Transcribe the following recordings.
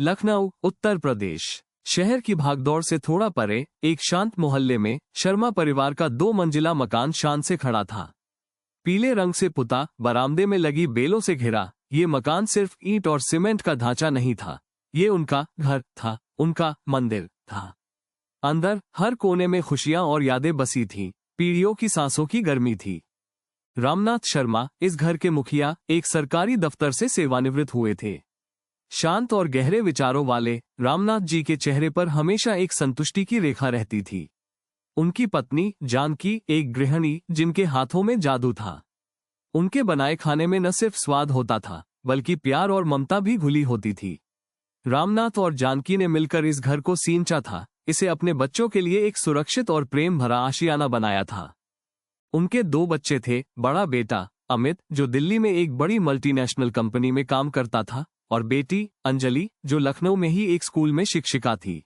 लखनऊ, उत्तर प्रदेश। शहर की भागदौड़ से थोड़ा परे एक शांत मोहल्ले में शर्मा परिवार का 2 मंजिला मकान शान से खड़ा था। पीले रंग से पुता, बरामदे में लगी बेलों से घिरा, ये मकान सिर्फ ईंट और सीमेंट का ढांचा नहीं था, ये उनका घर था, उनका मंदिर था। अंदर हर कोने में खुशियां और यादें बसी थीं, पीढ़ियों की सांसों की गर्मी थी। रामनाथ शर्मा, इस घर के मुखिया, एक सरकारी दफ्तर से सेवानिवृत्त हुए थे। शांत और गहरे विचारों वाले रामनाथ जी के चेहरे पर हमेशा एक संतुष्टि की रेखा रहती थी। उनकी पत्नी जानकी एक गृहिणी जिनके हाथों में जादू था। उनके बनाए खाने में न सिर्फ स्वाद होता था, बल्कि प्यार और ममता भी घुली होती थी। रामनाथ और जानकी ने मिलकर इस घर को सींचा था, इसे अपने बच्चों के लिए एक सुरक्षित और प्रेम भरा आशियाना बनाया था। उनके 2 बच्चे थे, बड़ा बेटा अमित, जो दिल्ली में एक बड़ी मल्टीनेशनल कंपनी में काम करता था, और बेटी अंजलि, जो लखनऊ में ही एक स्कूल में शिक्षिका थी।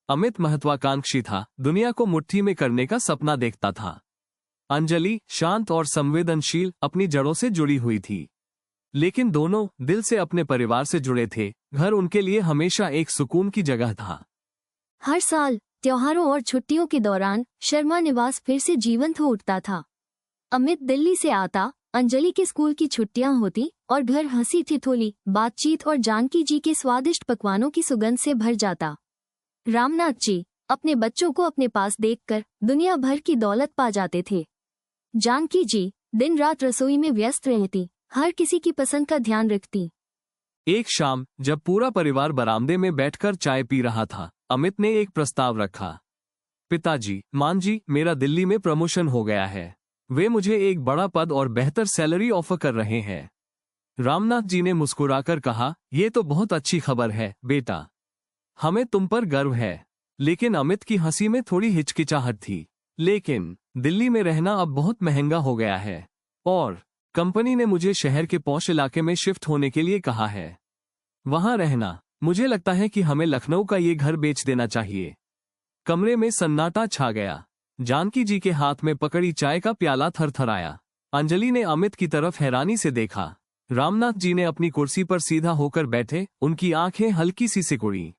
अमित महत्वाकांक्षी था, दुनिया को मुट्ठी में करने का सपना देखता था। अंजलि शांत और संवेदनशील, अपनी जड़ों से जुड़ी हुई थी। लेकिन दोनों दिल से अपने परिवार से जुड़े थे। घर उनके लिए हमेशा एक सुकून की जगह था। हर साल त्योहारों और छुट्टियों के दौरान शर्मा निवास फिर से जीवंत हो उठता था। अमित दिल्ली से आता, अंजलि के स्कूल की छुट्टियां होती और घर हंसी ठिठोली, बातचीत और जानकी जी के स्वादिष्ट पकवानों की सुगंध से भर जाता। रामनाथ जी अपने बच्चों को अपने पास देखकर दुनिया भर की दौलत पा जाते थे। जानकी जी दिन रात रसोई में व्यस्त रहती, हर किसी की पसंद का ध्यान रखती। एक शाम जब पूरा परिवार बरामदे में बैठकर चाय पी रहा था, अमित ने एक प्रस्ताव रखा। पिताजी, मान जी, मेरा दिल्ली में प्रमोशन हो गया है। वे मुझे एक बड़ा पद और बेहतर सैलरी ऑफर कर रहे हैं। रामनाथ जी ने मुस्कुराकर कहा, ये तो बहुत अच्छी खबर है बेटा, हमें तुम पर गर्व है। लेकिन अमित की हंसी में थोड़ी हिचकिचाहट थी। लेकिन दिल्ली में रहना अब बहुत महंगा हो गया है, और कंपनी ने मुझे शहर के पॉश इलाके में शिफ्ट होने के लिए कहा है। वहां रहना, मुझे लगता है कि हमें लखनऊ का ये घर बेच देना चाहिए। कमरे में सन्नाटा छा गया। जानकी जी के हाथ में पकड़ी चाय का प्याला थरथराया। अंजलि ने अमित की तरफ हैरानी से देखा। रामनाथ जी ने अपनी कुर्सी पर सीधा होकर बैठे, उनकी आंखें हल्की सी सिकुड़ी।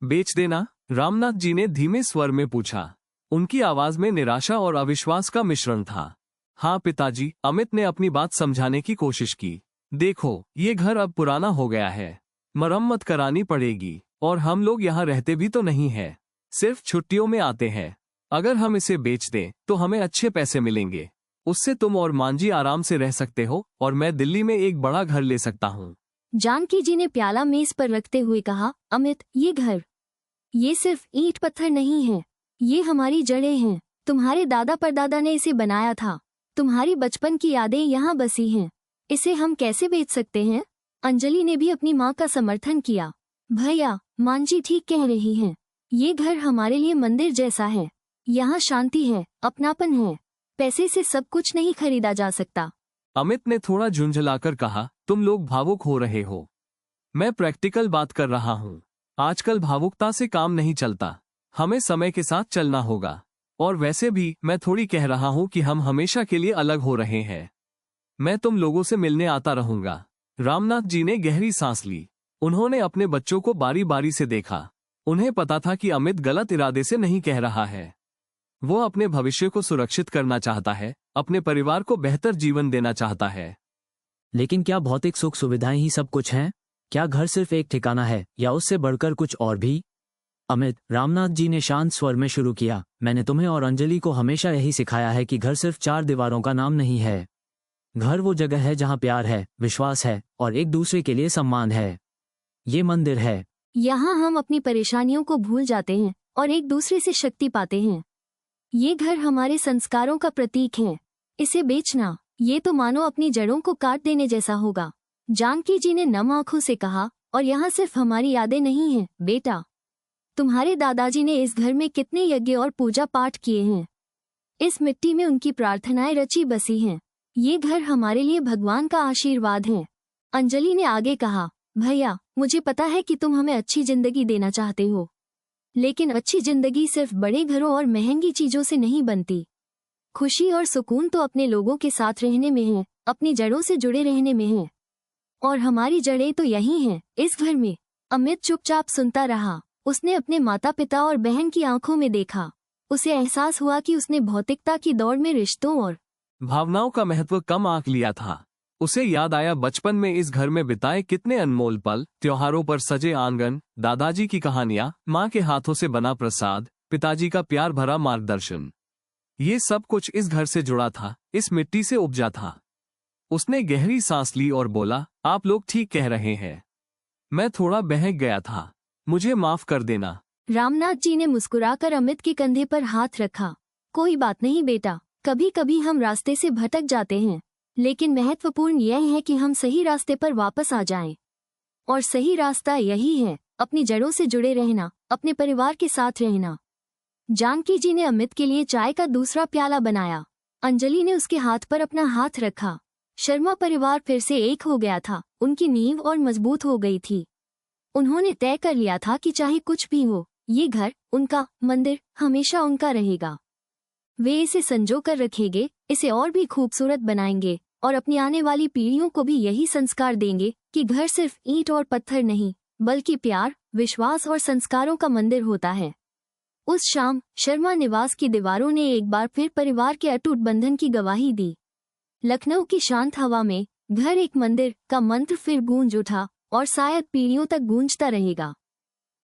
बेच देना? रामनाथ जी ने धीमे स्वर में पूछा। उनकी आवाज में निराशा और अविश्वास का मिश्रण था। हाँ पिताजी, अमित ने अपनी बात समझाने की कोशिश की। देखो, ये घर अब पुराना हो गया है, मरम्मत करानी पड़ेगी, और हम लोग यहाँ रहते भी तो नहीं है, सिर्फ छुट्टियों में आते हैं। अगर हम इसे बेच दें तो हमें अच्छे पैसे मिलेंगे। उससे तुम और मांझी आराम से रह सकते हो, और मैं दिल्ली में एक बड़ा घर ले सकता हूँ। जानकी जी ने प्याला मेज पर रखते हुए कहा, अमित, ये घर, ये सिर्फ ईंट पत्थर नहीं है, ये हमारी जड़ें हैं। तुम्हारे दादा परदादा ने इसे बनाया था, तुम्हारी बचपन की यादें यहाँ बसी हैं। इसे हम कैसे बेच सकते हैं? अंजलि ने भी अपनी माँ का समर्थन किया। भैया, मांझी ठीक कह रही हैं, ये घर हमारे लिए मंदिर जैसा है। यहाँ शांति है, अपनापन है, पैसे से सब कुछ नहीं खरीदा जा सकता। अमित ने थोड़ा झुंझलाकर कहा, तुम लोग भावुक हो रहे हो, मैं प्रैक्टिकल बात कर रहा हूँ। आजकल भावुकता से काम नहीं चलता, हमें समय के साथ चलना होगा। और वैसे भी मैं थोड़ी कह रहा हूँ कि हम हमेशा के लिए अलग हो रहे हैं। मैं तुम लोगों से मिलने आता रहूंगा। रामनाथ जी ने गहरी सांस ली। उन्होंने अपने बच्चों को बारी बारी से देखा। उन्हें पता था कि अमित गलत इरादे से नहीं कह रहा है। वो अपने भविष्य को सुरक्षित करना चाहता है, अपने परिवार को बेहतर जीवन देना चाहता है। लेकिन क्या भौतिक सुख सुविधाएं ही सब कुछ हैं? क्या घर सिर्फ एक ठिकाना है, या उससे बढ़कर कुछ और भी? अमित, रामनाथ जी ने शांत स्वर में शुरू किया, मैंने तुम्हें और अंजलि को हमेशा यही सिखाया है कि घर सिर्फ 4 दीवारों का नाम नहीं है। घर वो जगह है जहाँ प्यार है, विश्वास है, और एक दूसरे के लिए सम्मान है। ये मंदिर है। यहाँ हम अपनी परेशानियों को भूल जाते हैं और एक दूसरे से शक्ति पाते हैं। ये घर हमारे संस्कारों का प्रतीक है। इसे बेचना, ये तो मानो अपनी जड़ों को काट देने जैसा होगा। जानकी जी ने नम आंखों से कहा, और यहाँ सिर्फ हमारी यादें नहीं हैं बेटा, तुम्हारे दादाजी ने इस घर में कितने यज्ञ और पूजा पाठ किए हैं। इस मिट्टी में उनकी प्रार्थनाएं रची बसी हैं। ये घर हमारे लिए भगवान का आशीर्वाद है। अंजलि ने आगे कहा, भैया, मुझे पता है कि तुम हमें अच्छी जिंदगी देना चाहते हो, लेकिन अच्छी जिंदगी सिर्फ बड़े घरों और महंगी चीजों से नहीं बनती। खुशी और सुकून तो अपने लोगों के साथ रहने में है, अपनी जड़ों से जुड़े रहने में है। और हमारी जड़ें तो यही हैं, इस घर में। अमित चुपचाप सुनता रहा। उसने अपने माता पिता और बहन की आंखों में देखा। उसे एहसास हुआ कि उसने भौतिकता की दौड़ में रिश्तों और भावनाओं का महत्व कम आंक लिया था। उसे याद आया बचपन में इस घर में बिताए कितने अनमोल पल, त्योहारों पर सजे आंगन, दादाजी की कहानियां, माँ के हाथों से बना प्रसाद, पिताजी का प्यार भरा मार्गदर्शन। ये सब कुछ इस घर से जुड़ा था, इस मिट्टी से उपजा था। उसने गहरी सांस ली और बोला, आप लोग ठीक कह रहे हैं। मैं थोड़ा बहक गया था, मुझे माफ कर देना। रामनाथ जी ने मुस्कुराकर अमित के कंधे पर हाथ रखा। कोई बात नहीं बेटा, कभी कभी हम रास्ते से भटक जाते हैं, लेकिन महत्वपूर्ण यह है कि हम सही रास्ते पर वापस आ जाएं। और सही रास्ता यही है, अपनी जड़ों से जुड़े रहना, अपने परिवार के साथ रहना। जानकी जी ने अमित के लिए चाय का दूसरा प्याला बनाया। अंजलि ने उसके हाथ पर अपना हाथ रखा। शर्मा परिवार फिर से एक हो गया था, उनकी नींव और मजबूत हो गई थी। उन्होंने तय कर लिया था कि चाहे कुछ भी हो, ये घर, उनका मंदिर, हमेशा उनका रहेगा। वे इसे संजो कर रखेंगे, इसे और भी खूबसूरत बनाएंगे और अपनी आने वाली पीढ़ियों को भी यही संस्कार देंगे कि घर सिर्फ ईंट और पत्थर नहीं, बल्कि प्यार, विश्वास और संस्कारों का मंदिर होता है। उस शाम शर्मा निवास की दीवारों ने एक बार फिर परिवार के अटूट बंधन की गवाही दी। लखनऊ की शांत हवा में घर एक मंदिर का मंत्र फिर गूंज उठा और शायद पीढ़ियों तक गूंजता रहेगा।